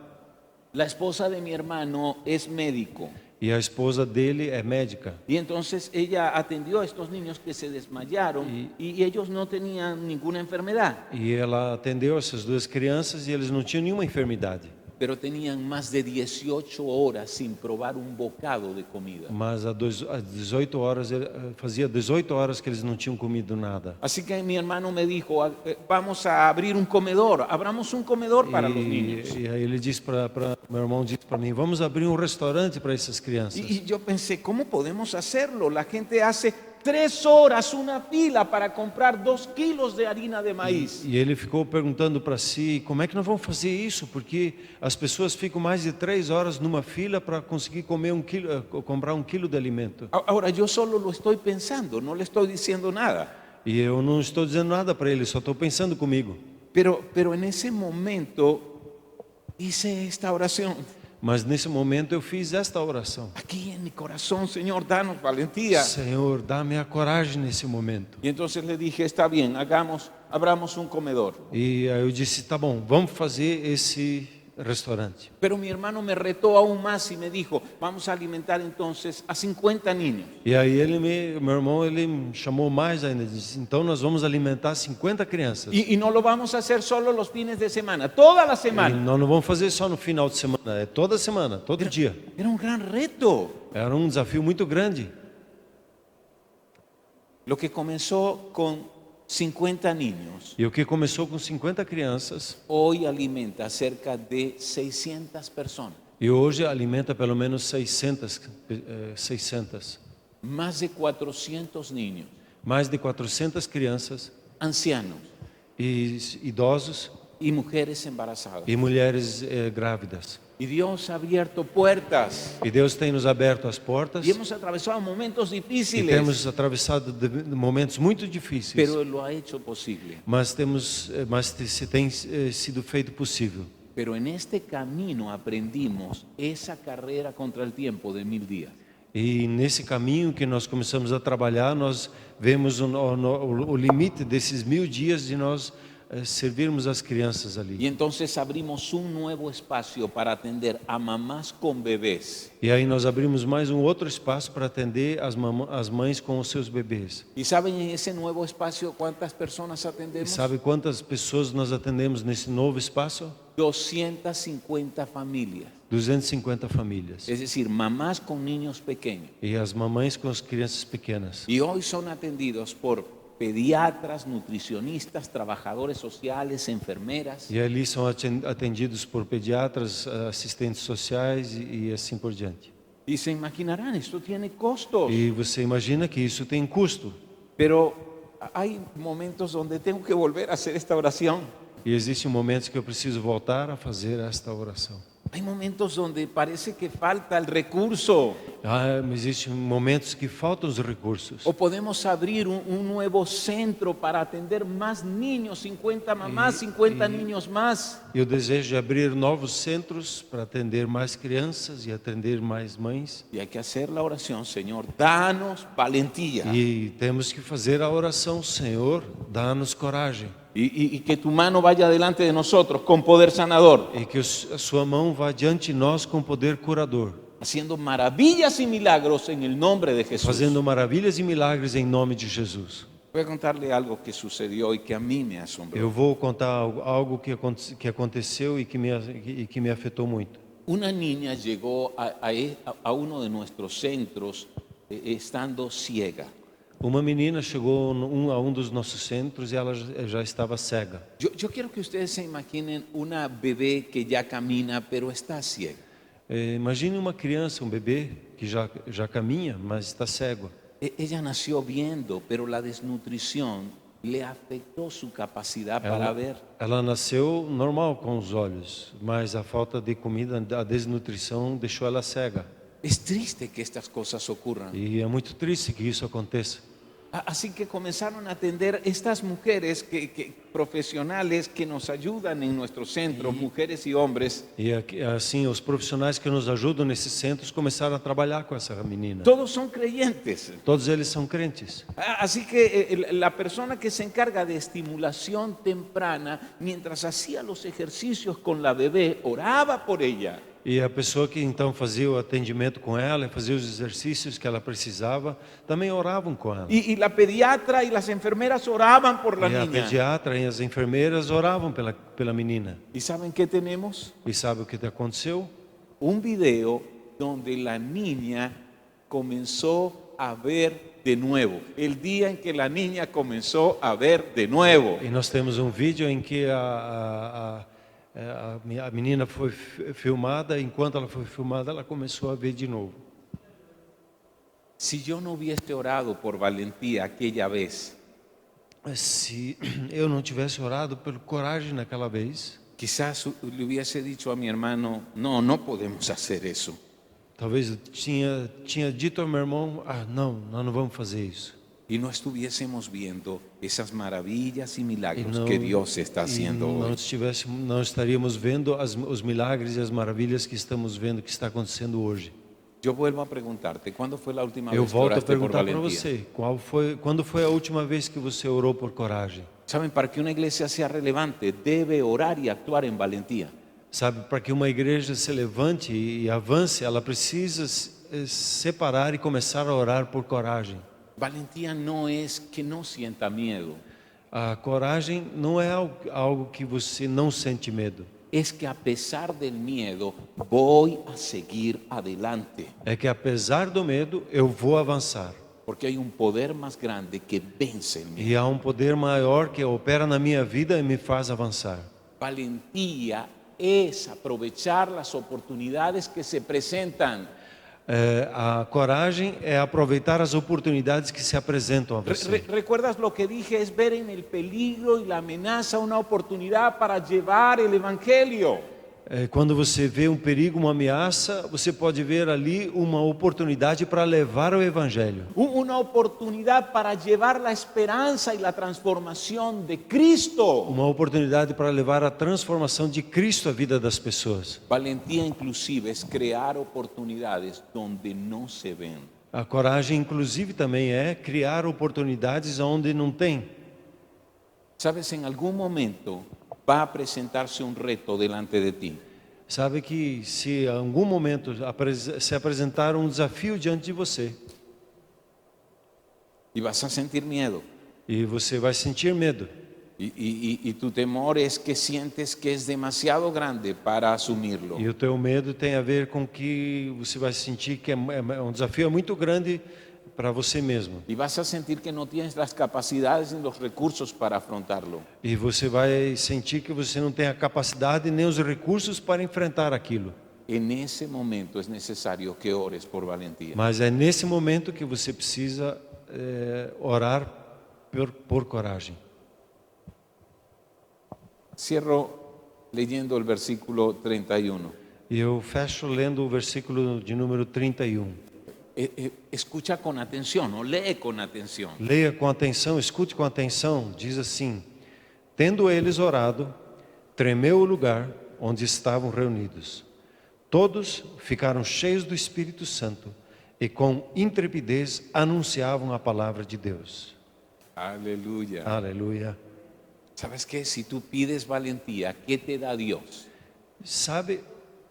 La esposa de mi hermano es médico. E a esposa dele é médica. Y entonces ella atendió a estos niños que se desmayaron y ellos no tenían ninguna enfermedad, E ela atendeu essas 2 crianças e eles não tinham nenhuma enfermidade. pero tenían más de 18 horas sin probar un bocado de comida. Mas às 18 horas, fazia 18 horas que eles não tinham comido nada. Así que mi hermano me dijo, vamos a abrir un comedor, abramos un comedor para los niños. E aí ele disse meu irmão disse para mim, vamos abrir um restaurante para essas crianças. Y yo pensé, ¿cómo podemos hacerlo? La gente hace 3 horas una fila para comprar 2 kilos de harina de maíz. E ele ficou perguntando para si, como é que nós vamos fazer isso? Porque as pessoas ficam mais de 3 horas numa fila para conseguir comer comprar 1 quilo de alimento. Ahora yo solo lo estoy pensando, no le estoy diciendo nada. E eu não estou dizendo nada para ele, só estou pensando comigo. Pero en ese momento hice esta oración. Mas nesse momento eu fiz esta oração. Aquí en mi corazón, Señor, danos valentía. Senhor, dá-me a coragem nesse momento. Y entonces le dije, está bien, abramos un comedor. E aí eu disse, tá bom, vamos fazer esse restaurante. Pero mi hermano me retó aún más y me dijo, vamos a alimentar entonces a 50 niños. E aí meu irmão, ele me chamou mais ainda, disse, então nós vamos alimentar 50 crianças. Y no lo vamos a hacer solo los fines de semana, toda la E semana. nós não vamos fazer só no final de semana, é toda semana, todo dia. Era un gran reto. Era um desafio muito grande. Lo que comenzó con 50 niños, E o que começou com 50 crianças, hoy alimenta cerca de 600 personas. e hoje alimenta pelo menos 600. Más de 400 niños, Mais de 400 crianças, ancianos e idosos y mujeres embarazadas. e mulheres grávidas. Y Dios ha abierto puertas. E Deus tem nos aberto as portas Y hemos atravesado momentos e difíciles, temos atravessado momentos muito difíceis. pero Él lo ha hecho posible. Mas se tem sido feito possível. Pero en este camino aprendimos esa carrera contra el tiempo de 1000 días. E nesse caminho que nós começamos a trabalhar, nós vemos o limite desses 1000 dias de nós servirmos as crianças ali. Y entonces abrimos un nuevo espacio para atender a mamás con bebés. E aí nós abrimos mais um outro espaço para atender as mães com os seus bebês. ¿Y saben en ese nuevo espacio cuántas personas E atendemos? sabe quantas pessoas nós atendemos nesse novo espaço? 250 familias. 250 famílias. Es decir, mamás con niños pequeños. E as mamães com as crianças pequenas. Y hoy son atendidos por pediatras, nutricionistas, trabajadores sociales, enfermeras. E ali são atendidos por pediatras, assistentes sociais e assim por diante. Y se imaginarán, esto tiene costos. E você imagina que isso tem custo. Pero hay momentos donde tengo que volver a hacer esta oración. E existem momentos que eu preciso voltar a fazer esta oração. Hay momentos donde parece que falta el recurso. Existem momentos que faltam os recursos. O podemos abrir un nuevo centro para atender más niños, 50 mamás, 50 niños más. Eu desejo abrir novos centros para atender mais crianças e atender mais mães. Y hay que hacer la oración, Señor, danos valentía. E temos que fazer a oração, Senhor, dá-nos coragem. y que tu mano vaya delante de nosotros con poder sanador, E que a sua mão vá diante de nós com poder curador, haciendo maravillas y milagros en el nombre de Jesús. fazendo maravilhas e milagres em nome de Jesus. Voy a contarle algo que sucedió y que a mí me asombró. Eu vou contar algo que aconteceu e que me afetou muito. Una niña llegó a uno de nuestros centros estando ciega. Uma menina chegou a um dos nossos centros e ela já estava cega. Yo quiero que ustedes se imaginen una bebé que ya camina, pero está ciega. Imagine uma criança, um bebê que já caminha, mas está cego. Ella nació viendo, pero la desnutrición le afectó su capacidad para ver. Ela nasceu normal com os olhos, mas a falta de comida, a desnutrição deixou ela cega. Es triste que estas cosas ocurran. E é muito triste que isso aconteça. Así que comenzaron a atender estas mujeres profesionales que nos ayudan en nuestros centros, mujeres y hombres. E assim, os profissionais que nos ajudam nesses centros começaram a trabalhar com essa menina. Todos son creyentes. Todos eles são crentes. Así que la persona que se encarga de estimulación temprana, mientras hacía los ejercicios con la bebé, oraba por ella. E a pessoa que então fazia o atendimento com ela, fazia os exercícios que ela precisava, também oravam com ela. Y la pediatra y las enfermeras oraban por la E a niña. pediatra e as enfermeiras oravam pela menina. ¿Y saben qué tenemos? E sabe o que aconteceu? Un video donde la niña comenzó a ver de nuevo. El día en que la niña comenzó a ver de nuevo. E nós temos um vídeo em que a menina foi filmada, enquanto ela foi filmada, ela começou a ver de novo. Si yo no hubiese orado por valentía aquella vez, Se eu não tivesse orado por coragem naquela vez, quizás le hubiese dicho a mi hermano, no, no podemos hacer eso. talvez eu tinha dito ao meu irmão, não, nós não vamos fazer isso. Y no estuviésemos viendo esas maravillas y milagros não, que Dios está haciendo hoy. não estaríamos vendo os milagres e as maravilhas que estamos vendo que está acontecendo hoje. Yo vuelvo a preguntarte, ¿cuándo fue la última Eu vez que volto a oraste por perguntar para valentía? você, quando foi a última vez que você orou por coragem? Saben, para que una iglesia sea relevante, debe orar y actuar en valentía. Sabe, para que uma igreja se levante e avance, ela precisa separar e começar a orar por coragem. Valentía no es que no sienta miedo, A coragem não é algo que você não sente medo. es que a pesar del miedo voy a seguir adelante, É que apesar do medo, eu vou avançar. porque hay un poder más grande que vence el miedo. E há um poder maior que opera na minha vida e me faz avançar. Valentía es aprovechar las oportunidades que se presentan. A coragem é aproveitar as oportunidades que se apresentam a você. ¿Recuerdas lo que dije? Es ver en el peligro y la amenaza una oportunidad para llevar el evangelio. Quando você vê um perigo, uma ameaça, você pode ver ali uma oportunidade para levar o evangelho. Una oportunidad para llevar la esperanza y la transformación de Cristo. Uma oportunidade para levar a transformação de Cristo à vida das pessoas. Valentía inclusive es crear oportunidades donde no se ven. A coragem, inclusive, também é criar oportunidades onde não tem. Sabes, en algún momento va a presentarse un reto delante de ti. Sabe que se em algum momento se apresentar um desafio diante de você, Y vas a sentir miedo. e você vai sentir medo, Y tu temor es que sientes que es demasiado grande para asumirlo. e o teu medo tem a ver com que você vai sentir que é um desafio muito grande para você mesmo, Y vas a sentir que no tienes las capacidades ni los recursos para afrontarlo. e você vai sentir que você não tem a capacidade nem os recursos para enfrentar aquilo. En ese momento es necesario que ores por valentía. Mas é nesse momento que você precisa orar por coragem. Cierro leyendo el versículo 31. E eu fecho lendo o versículo de número 31. Escucha con atención o lee con atención. Leia com atenção, escute com atenção. Diz assim: tendo eles orado, tremeu o lugar onde estavam reunidos. Todos ficaram cheios do Espírito Santo e com intrepidez anunciavam a palavra de Deus. Aleluya. Aleluia. ¿Sabes qué? Si tú pides valentía, ¿qué te da Dios? Sabe,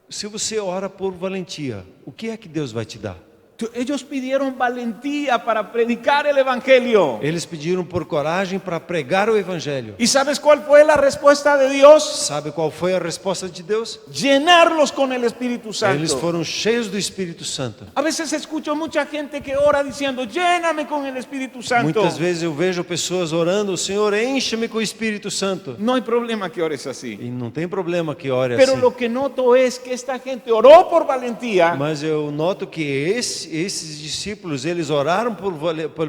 se você ora por valentia, o que é que Deus vai te dar? Ellos pidieron valentía para predicar el evangelio. Eles pediram por coragem para pregar o evangelho. ¿Y sabes cuál fue la respuesta de Dios? Sabe qual foi a resposta de Deus? Llenarlos con el Espíritu Eles Santo. foram cheios do Espírito Santo. A veces escucho mucha gente que ora diciendo, lléname con el Espíritu Santo. Muitas vezes eu vejo pessoas orando, Senhor, enche-me com o Espírito Santo. No hay problema que ores así. E não tem problema que ore Pero assim. lo que noto es que esta gente oró por valentía. Mas eu noto que esses discípulos, eles oraram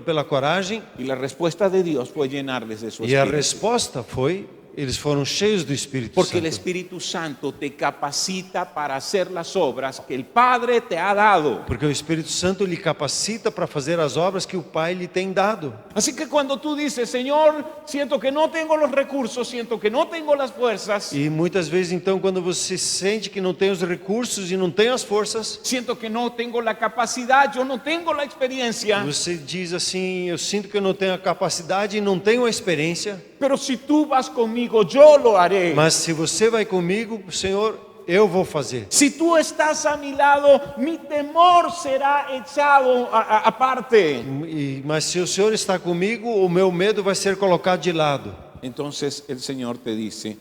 pela coragem, Y la respuesta de Dios fue llenarles de su e a Espíritu. resposta foi, eles foram cheios do Espírito Porque el Santo. Espíritu Santo te capacita para hacer las obras que el Padre te ha dado. Porque o Espírito Santo lhe capacita para fazer as obras que o Pai lhe tem dado. Así que cuando tú dices, Señor, siento que no tengo los recursos, siento que no tengo las fuerzas, E muitas vezes, então, quando você sente que não tem os recursos e não tem as forças, siento que no tengo la capacidad, yo no tengo la experiencia, você diz assim, eu sinto que eu não tenho a capacidade e não tenho a experiência, pero si tú vas conmigo, yo lo haré. mas se você vai comigo, Senhor, eu vou fazer. Si tú estás a mi lado, mi temor será echado aparte. Mas se o Senhor está comigo, o meu medo vai ser colocado de lado. Entonces el Señor te dice,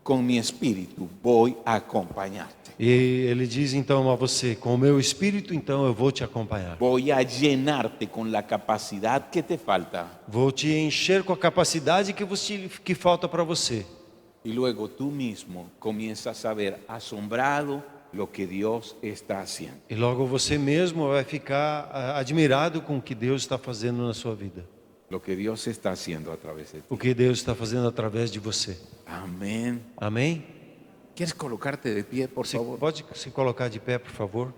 con mi espíritu voy a acompañarte. E Ele diz então a você, com o meu Espírito, então eu vou te acompanhar. Voy a llenarte con la capacidad que te falta. Vou te encher com a capacidade que falta para você. Y luego tú mismo comienzas a ver asombrado lo que Dios está haciendo. E logo você mesmo vai ficar admirado com o que Deus está fazendo na sua vida. Lo que Dios está haciendo a través de ti. O que Deus está fazendo através de você. Amén. Amém? ¿Quieres colocarte de pie, por Você favor? pode se colocar de pé, por favor?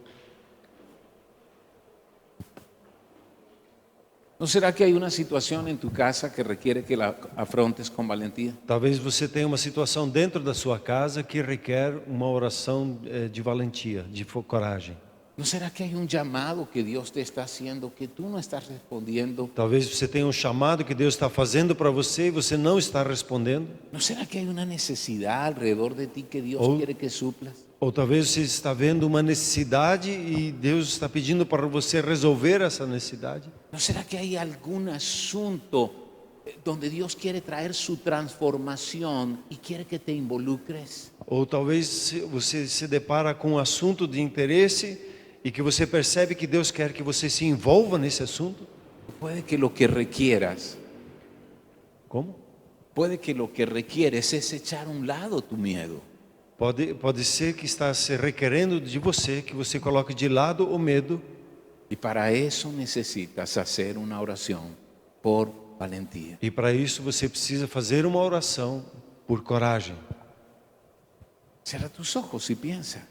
¿No será que hay una situación en tu casa que requiere que la afrontes con valentía? Talvez você tenha uma situação dentro da sua casa que requer uma oração de valentia, de coragem. ¿No será que hay un llamado que Dios te está haciendo que tú no estás respondiendo? Talvez você tenha um chamado que Deus está fazendo para você e você não está respondendo. ¿No será que hay una necesidad alrededor de ti que Dios Oh. quiere que suplas? Ou talvez você está vendo uma necessidade e Deus está pedindo para você resolver essa necessidade. ¿No será que hay algún asunto donde Dios quiere traer su transformación y quiere que te involucres? Ou talvez você se depara com um assunto de interesse e que você percebe que Deus quer que você se envolva nesse assunto. Puede que lo que requieras, Como? puede que lo que requieres es echar a un lado tu miedo. Pode ser que está se requerendo de você que você coloque de lado o medo. Y para eso necesitas hacer una oración por valentía. E para isso você precisa fazer uma oração por coragem. Cierra tus ojos y piensa.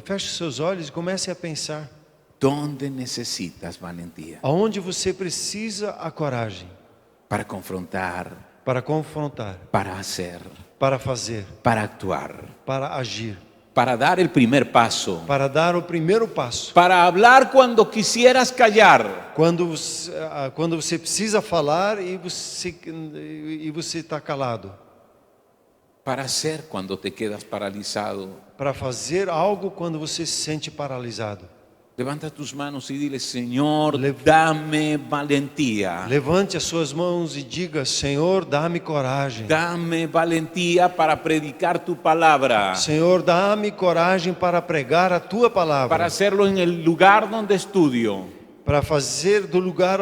Feche seus olhos e comece a pensar. ¿Dónde necesitas valentía? Aonde você precisa a coragem Para confrontar, para confrontar, para hacer, para fazer, para actuar, para agir, para dar el primer paso, para dar o primeiro passo. para hablar cuando quisieras callar, Quando você precisa falar e você está calado. para hacer cuando te quedas paralizado. Para fazer algo quando você se sente paralisado. Levanta tus manos y dile, Señor, dame valentía. Levante as suas mãos e diga, Senhor, dá-me coragem. Dame valentía para predicar tu palabra, Senhor, dá-me coragem para pregar a Tua palavra. para hacerlo en el lugar donde estudio, Para fazer do lugar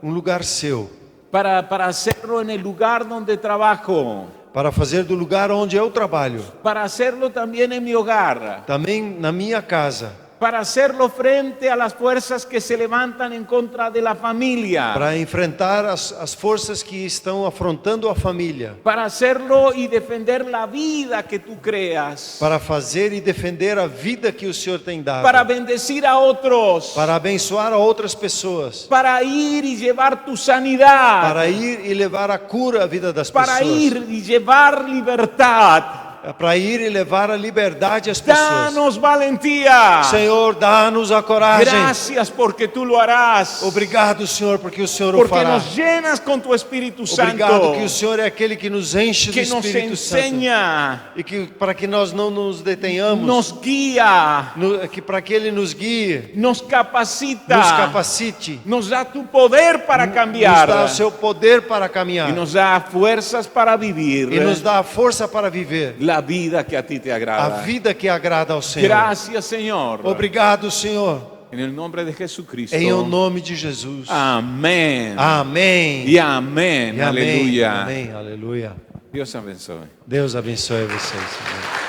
um lugar seu. para hacerlo en el lugar donde trabajo, Para fazer do lugar onde eu trabalho. para hacerlo también en mi hogar, Também na minha casa. para hacerlo frente a las fuerzas que se levantan en contra de la familia, Para enfrentar as forças que estão afrontando a família. para hacerlo y defender la vida que tú creas, Para fazer e defender a vida que o Senhor tem dado. para bendecir a otros, Para abençoar a outras pessoas. para ir y llevar tu sanidad, Para ir e levar a cura à vida das para pessoas. ir y llevar libertad. para ir e levar a liberdade às pessoas. Danos valentía. Senhor, dá-nos a coragem. Gracias porque tú lo harás. Obrigado, Senhor, porque o Senhor o Porque fará. nos llenas con tu Espíritu Obrigado Santo. que o Senhor é aquele que nos enche do Que nos Espírito Santo. enseña, E que para que nós não nos detenhamos, nos guía, que para que Ele nos guie, nos capacita, nos capacite, nos da tu poder para nos cambiar dá o seu poder para caminhar y nos da fuerzas para vivir e nos dá a força para viver la vida que a ti te a agrada. vida que agrada ao Senhor. Gracias, Señor. Obrigado, Senhor, En el nombre de Jesucristo. em o nome de Jesus. Amén. Amém. Y amén. E amém. Aleluya. Amém. Aleluia. Dios abençoe. Deus abençoe vocês. Amém.